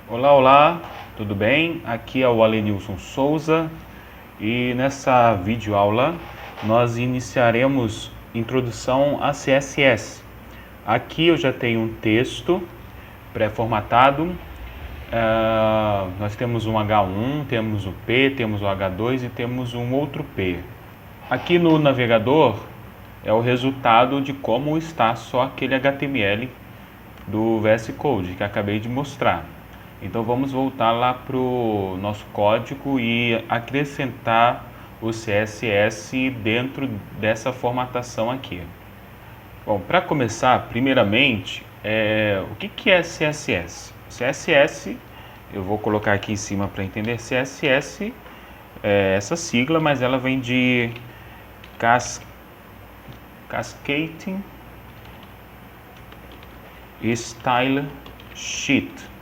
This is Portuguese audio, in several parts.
Olá, olá, tudo bem? Aqui é o Alenilson Souza e nessa videoaula nós iniciaremos introdução a CSS. Aqui eu já tenho um texto pré-formatado. Nós temos um H1, temos o P, temos o H2 e temos um outro P. Aqui no navegador é o resultado de como está só aquele HTML do VS Code que acabei de mostrar. Então vamos voltar lá para o nosso código e acrescentar o CSS dentro dessa formatação aqui. Bom, para começar, primeiramente, o que é CSS? CSS, eu vou colocar aqui em cima para entender. CSS é essa sigla, mas ela vem de Cascading Style Sheet,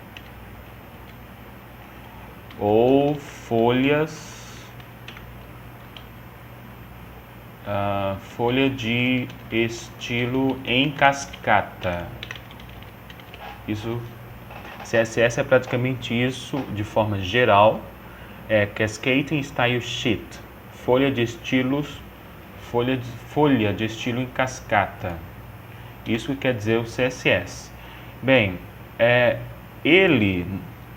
ou folha de estilo em cascata. Isso, CSS é praticamente isso de forma geral. É Cascading Style Sheet, folha de estilo em cascata. Isso que quer dizer o CSS. Bem, ele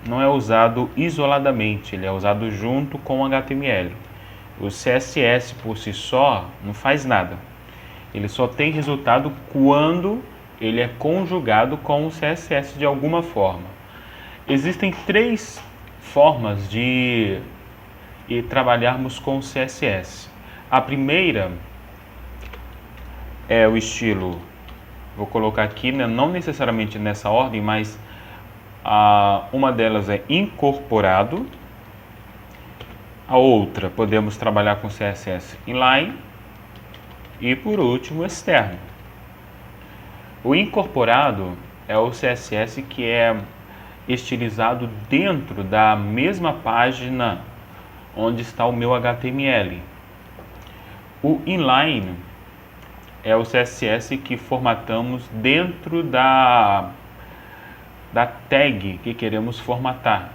não é usado isoladamente, ele é usado junto com o HTML. O CSS por si só não faz nada. Ele só tem resultado quando ele é conjugado com o CSS de alguma forma. Existem três formas de trabalharmos com o CSS. A primeira é o estilo, vou colocar aqui, né, não necessariamente nessa ordem, mas uma delas é incorporado. A outra, podemos trabalhar com CSS inline. E por último, externo. O incorporado é o CSS que é estilizado dentro da mesma página onde está o meu HTML. O inline é o CSS que formatamos dentro da tag que queremos formatar.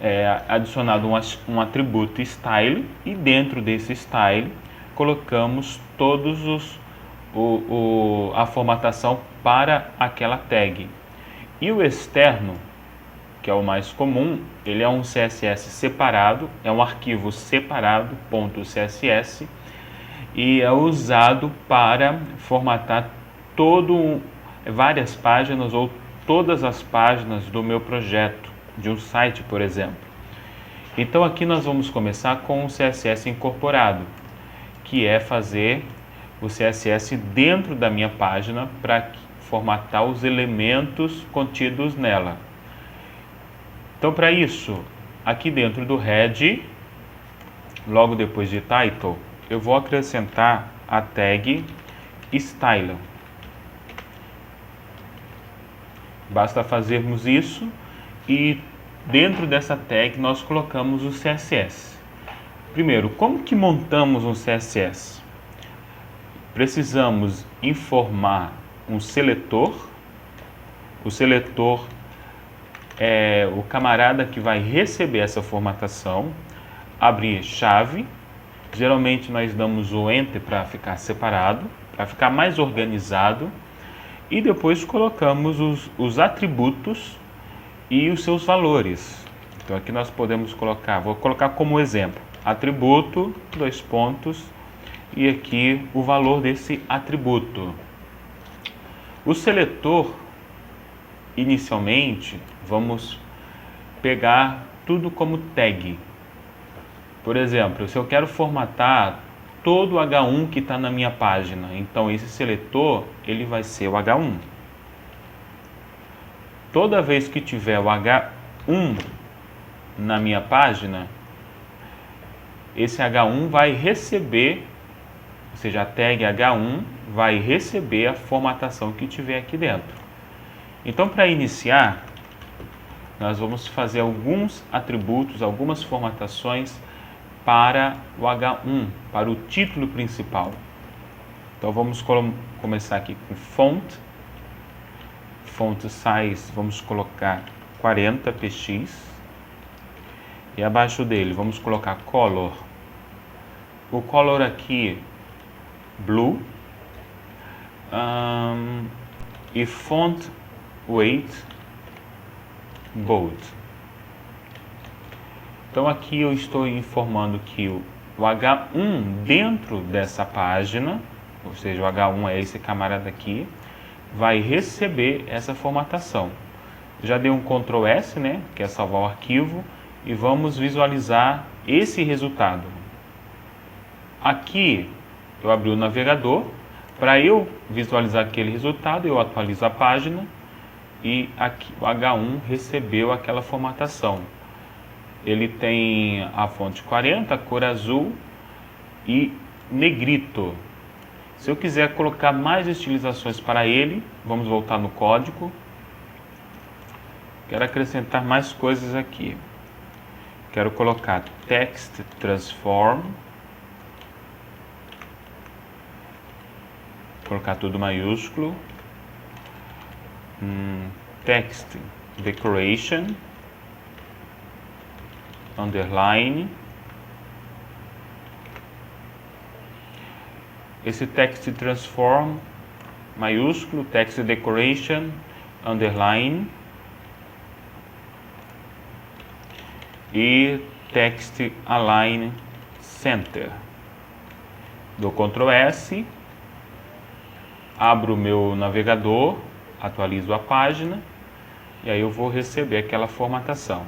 É adicionado um atributo style e dentro desse style colocamos todos a formatação para aquela tag. E o externo, que é o mais comum, ele é um CSS separado, é um arquivo separado, .css, e é usado para formatar várias páginas ou todas as páginas do meu projeto, de um site, por exemplo. Então aqui nós vamos começar com o CSS incorporado, que é fazer o CSS dentro da minha página para formatar os elementos contidos nela. Então, para isso, aqui dentro do head, logo depois de title, eu vou acrescentar a tag style. Basta fazermos isso e dentro dessa tag nós colocamos o CSS. Primeiro, como que montamos um CSS? Precisamos informar um seletor. O seletor é o camarada que vai receber essa formatação. Abrir chave. Geralmente nós damos o enter para ficar separado, para ficar mais organizado. E depois colocamos os atributos e os seus valores. Então aqui nós podemos colocar, vou colocar como exemplo, atributo, dois pontos, e aqui o valor desse atributo. O seletor, inicialmente, vamos pegar tudo como tag. Por exemplo, se eu quero formatar todo o H1 que está na minha página, então esse seletor ele vai ser o H1. Toda vez que tiver o H1 na minha página, esse H1 vai receber, ou seja, a tag H1 vai receber a formatação que tiver aqui dentro. Então, para iniciar, nós vamos fazer alguns atributos, algumas formatações para o H1, para o título principal. Então vamos começar aqui com font size, vamos colocar 40 px. E abaixo dele vamos colocar color. O color aqui, blue. E font weight, bold. Então aqui eu estou informando que o H1 dentro dessa página, ou seja, o H1 é esse camarada aqui, vai receber essa formatação. Já dei um Ctrl S, né, que é salvar o arquivo, e vamos visualizar esse resultado. Aqui eu abri o navegador. Para eu visualizar aquele resultado, eu atualizo a página e aqui o H1 recebeu aquela formatação. Ele tem a fonte 40, a cor azul e negrito. Se eu quiser colocar mais estilizações para ele, vamos voltar no código. Quero acrescentar mais coisas aqui. Quero colocar text transform. Colocar tudo maiúsculo. Text decoration. Underline. Esse text transform maiúsculo, text decoration, underline. E text align center. Dou Ctrl S. Abro o meu navegador, atualizo a página e aí eu vou receber aquela formatação.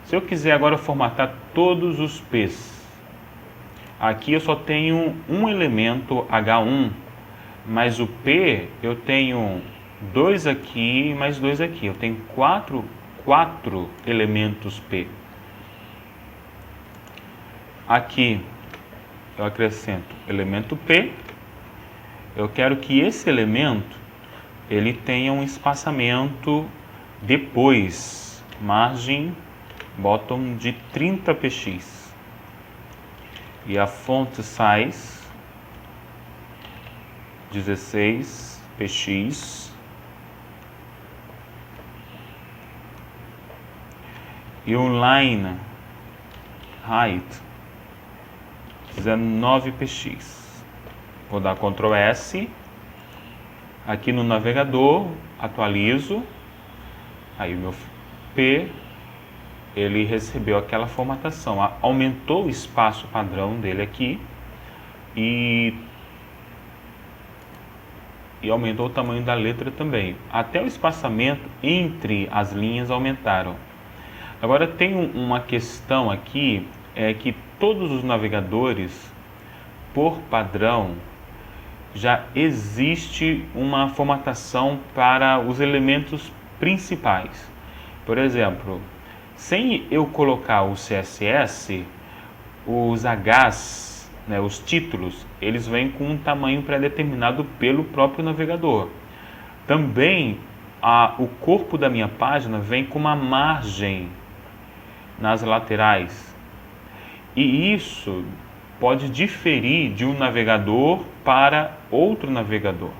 Se eu quiser agora formatar todos os P's, aqui eu só tenho um elemento H1, mas o P eu tenho 2 aqui e mais 2 aqui. Eu tenho quatro elementos P. Aqui eu acrescento elemento P. Eu quero que esse elemento ele tenha um espaçamento depois, margem bottom de 30 px. E a font size 16 px. E o line height 19 px. Vou dar Ctrl S. Aqui no navegador, atualizo. Aí o meu P, ele recebeu aquela formatação. Aumentou o espaço padrão dele aqui. E aumentou o tamanho da letra também. Até o espaçamento entre as linhas aumentaram. Agora tem uma questão aqui, é que todos os navegadores, por padrão, já existe uma formatação para os elementos principais. Por exemplo, sem eu colocar o CSS, os Hs, né, os títulos, eles vêm com um tamanho pré-determinado pelo próprio navegador. Também o corpo da minha página vem com uma margem nas laterais. E isso pode diferir de um navegador para outro navegador.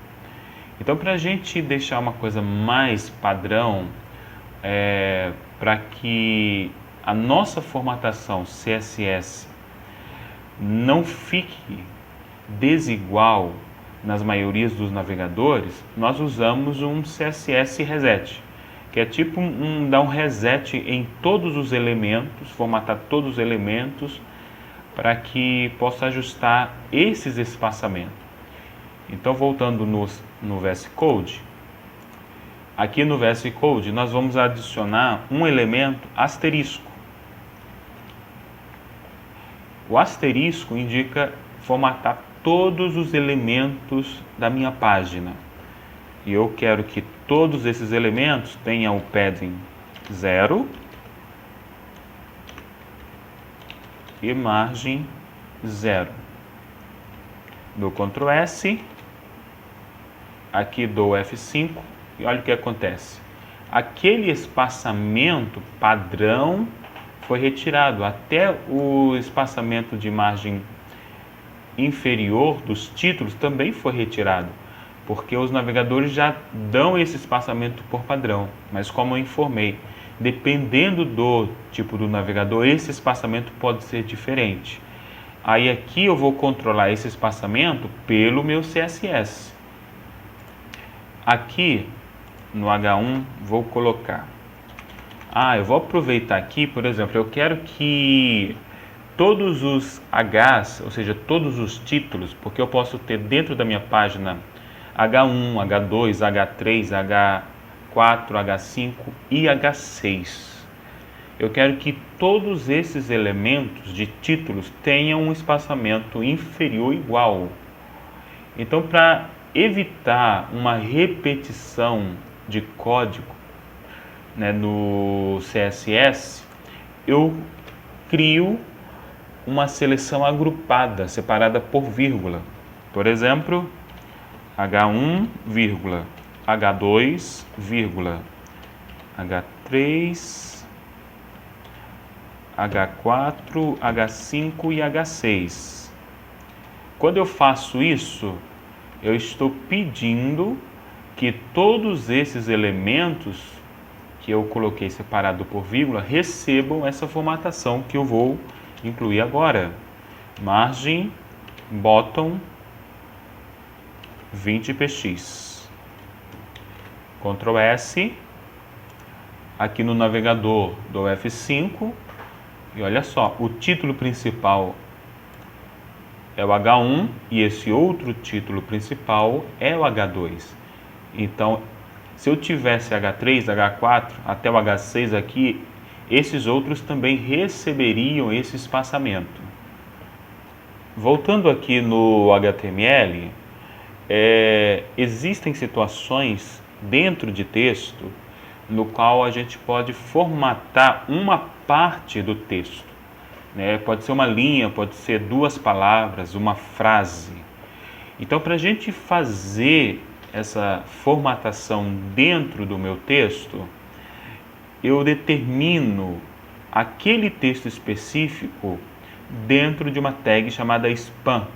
Então, para a gente deixar uma coisa mais padrão, para que a nossa formatação CSS não fique desigual nas maiorias dos navegadores, nós usamos um CSS reset, que é tipo dar um reset em todos os elementos, formatar todos os elementos, para que possa ajustar esses espaçamentos. Então, voltando no VS Code, aqui no VS Code nós vamos adicionar um elemento asterisco. O asterisco indica formatar todos os elementos da minha página. E eu quero que todos esses elementos tenham o padding 0 e margem 0. Dou Ctrl S, aqui dou F5 e olha o que acontece. Aquele espaçamento padrão foi retirado, até o espaçamento de margem inferior dos títulos também foi retirado, porque os navegadores já dão esse espaçamento por padrão, mas como eu informei, dependendo do tipo do navegador, esse espaçamento pode ser diferente. Aí aqui eu vou controlar esse espaçamento pelo meu CSS. Aqui no H1 vou colocar. Eu vou aproveitar aqui, por exemplo, eu quero que todos os Hs, ou seja, todos os títulos, porque eu posso ter dentro da minha página H1, H2, H3, H4, H5 e H6. Eu quero que todos esses elementos de títulos tenham um espaçamento inferior ou igual. Então, para evitar uma repetição de código, né, no CSS, eu crio uma seleção agrupada, separada por vírgula. Por exemplo, H1, vírgula, H2, vírgula, H3, H4, H5 e H6. Quando eu faço isso, eu estou pedindo que todos esses elementos que eu coloquei separado por vírgula recebam essa formatação que eu vou incluir agora. Margem, bottom, 20px. Ctrl S. Aqui no navegador do F5. E olha só, o título principal é o H1 e esse outro título principal é o H2. Então, se eu tivesse H3, H4, até o H6 aqui, esses outros também receberiam esse espaçamento. Voltando aqui no HTML, existem situações dentro de texto no qual a gente pode formatar uma parte do texto, né? Pode ser uma linha, pode ser duas palavras, uma frase. Então, para a gente fazer essa formatação dentro do meu texto, eu determino aquele texto específico dentro de uma tag chamada span,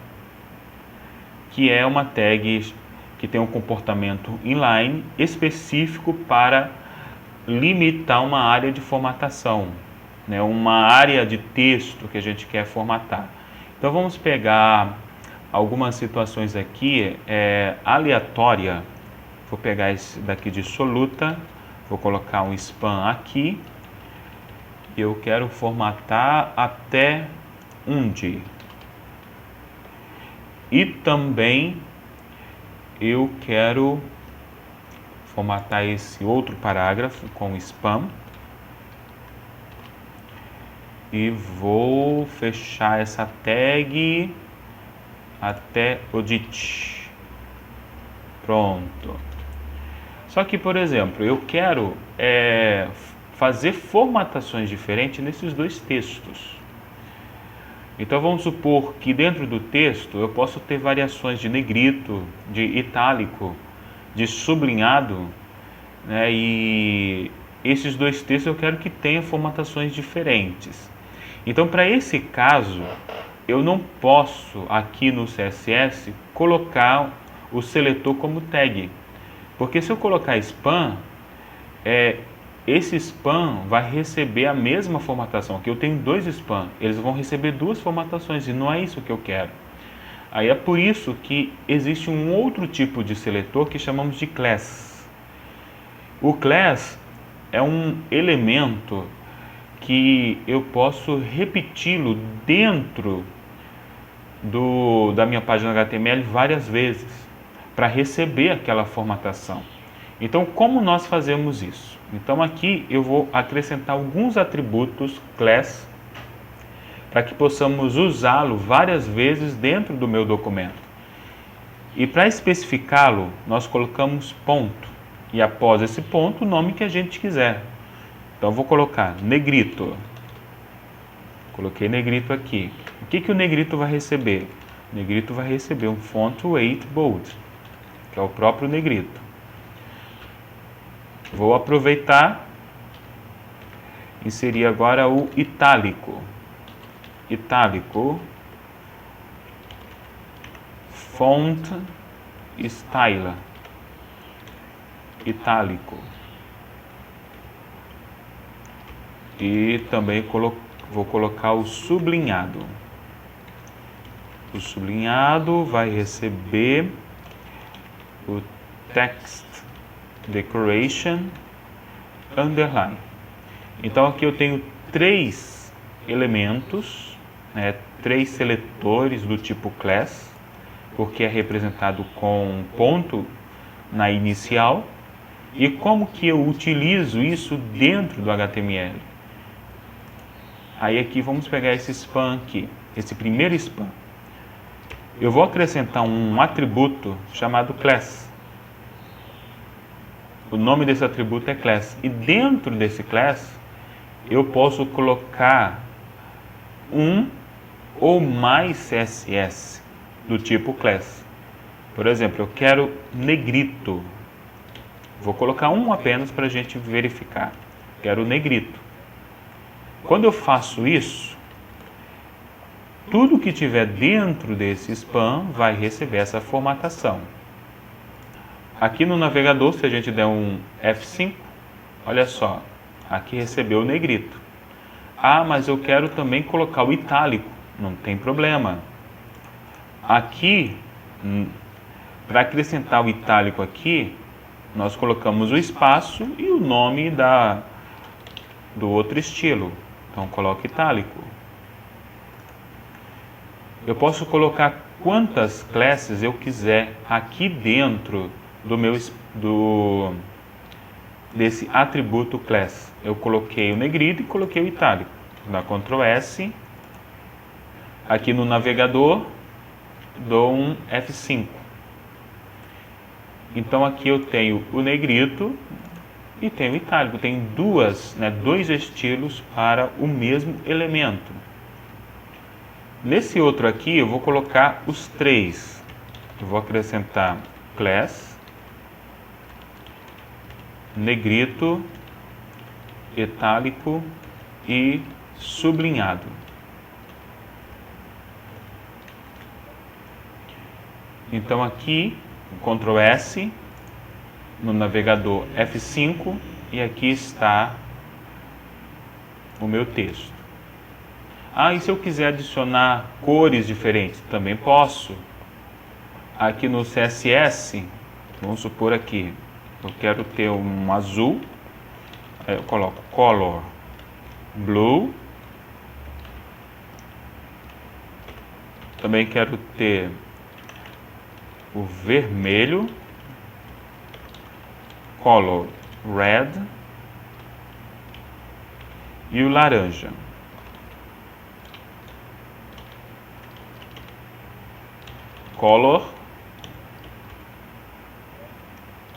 que é uma tag que tem um comportamento inline específico para limitar uma área de formatação, né? Uma área de texto que a gente quer formatar. Então vamos pegar algumas situações aqui aleatória. Vou pegar esse daqui de soluta, vou colocar um span aqui. Eu quero formatar até onde? E também eu quero formatar esse outro parágrafo com spam. E vou fechar essa tag até o dit. Pronto. Só que, por exemplo, eu quero fazer formatações diferentes nesses dois textos. Então vamos supor que dentro do texto eu posso ter variações de negrito, de itálico, de sublinhado, né? E esses dois textos eu quero que tenham formatações diferentes. Então, para esse caso, eu não posso aqui no CSS colocar o seletor como tag, porque se eu colocar spam, esse spam vai receber a mesma formatação. Aqui eu tenho dois spam, eles vão receber duas formatações e não é isso que eu quero. Aí é por isso que existe um outro tipo de seletor que chamamos de class. O class é um elemento que eu posso repeti-lo dentro da minha página HTML várias vezes para receber aquela formatação. Então, como nós fazemos isso? Então, aqui eu vou acrescentar alguns atributos class para que possamos usá-lo várias vezes dentro do meu documento. E para especificá-lo, nós colocamos ponto. E após esse ponto, o nome que a gente quiser. Então, eu vou colocar negrito. Coloquei negrito aqui. O que o negrito vai receber? O negrito vai receber um font weight bold, que é o próprio negrito. Vou aproveitar, inserir agora o itálico. Itálico, font style, itálico. E também vou colocar o sublinhado. O sublinhado vai receber o text decoration underline. Então aqui eu tenho 3 elementos, né, 3 seletores do tipo class, porque é representado com um ponto na inicial. E como que eu utilizo isso dentro do HTML? Aí aqui vamos pegar esse span aqui, esse primeiro span. Eu vou acrescentar um atributo chamado class. O nome desse atributo é class. E dentro desse class, eu posso colocar um ou mais CSS do tipo class. Por exemplo, eu quero negrito. Vou colocar um apenas para a gente verificar. Quero negrito. Quando eu faço isso, tudo que tiver dentro desse span vai receber essa formatação. Aqui no navegador, se a gente der um F5, olha só, aqui recebeu o negrito. Ah, mas eu quero também colocar o itálico. Não tem problema. Aqui, para acrescentar o itálico aqui, nós colocamos o espaço e o nome do outro estilo. Então, coloco itálico. Eu posso colocar quantas classes eu quiser aqui dentro desse atributo class. Eu coloquei o negrito e coloquei o itálico. Dá Ctrl S. Aqui no navegador, dou um F5. Então aqui eu tenho o negrito e tenho o itálico. Tem dois estilos para o mesmo elemento. Nesse outro aqui eu vou colocar os 3. Eu vou acrescentar class, negrito, itálico e sublinhado. Então aqui, Ctrl S, no navegador F5, e aqui está o meu texto. Ah, e se eu quiser adicionar cores diferentes? Também posso. Aqui no CSS, vamos supor aqui, eu quero ter um azul, eu coloco color blue. Também quero ter o vermelho, color red, e o laranja. Color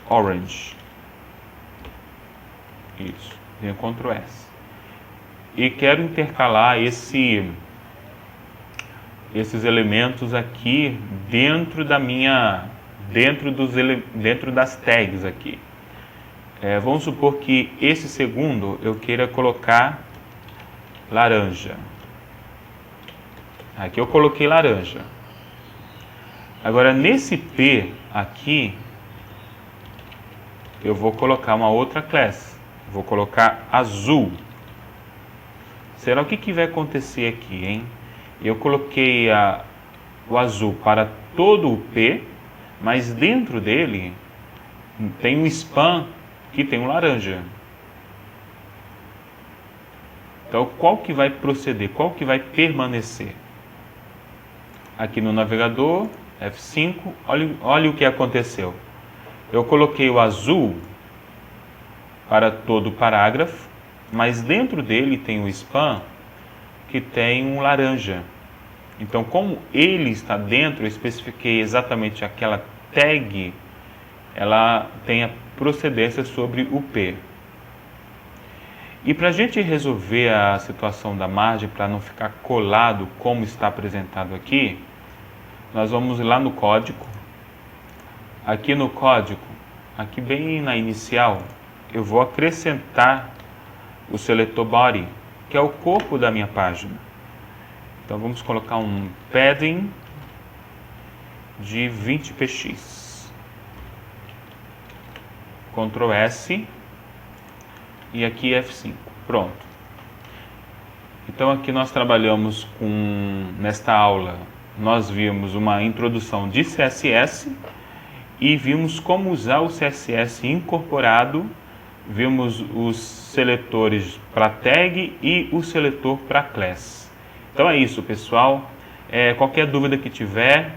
orange. Isso, tenho Ctrl S. E quero intercalar esses elementos aqui dentro das tags aqui. Vamos supor que esse segundo eu queira colocar laranja. Aqui eu coloquei laranja. Agora nesse P aqui eu vou colocar uma outra classe. Vou colocar azul. Será o que vai acontecer aqui, hein? Eu coloquei o azul para todo o P, mas dentro dele tem um span que tem um laranja. Então, qual que vai proceder? Qual que vai permanecer? Aqui no navegador, F5, olha o que aconteceu. Eu coloquei o azul para todo o parágrafo, mas dentro dele tem um span que tem um laranja. Então, como ele está dentro, eu especifiquei exatamente aquela tag, ela tem a procedência sobre o P. E para a gente resolver a situação da margem, para não ficar colado como está apresentado aqui, nós vamos lá no código. Aqui no código, aqui bem na inicial, eu vou acrescentar o seletor body, que é o corpo da minha página. Então vamos colocar um padding de 20 px. Ctrl S e aqui F5. Pronto. Então aqui nós trabalhamos nesta aula, nós vimos uma introdução de CSS e vimos como usar o CSS incorporado, vimos os seletores para tag e o seletor para class. Então é isso, pessoal. Qualquer dúvida que tiver,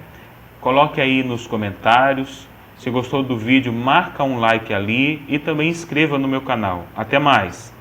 coloque aí nos comentários. Se gostou do vídeo, marca um like ali e também inscreva no meu canal. Até mais!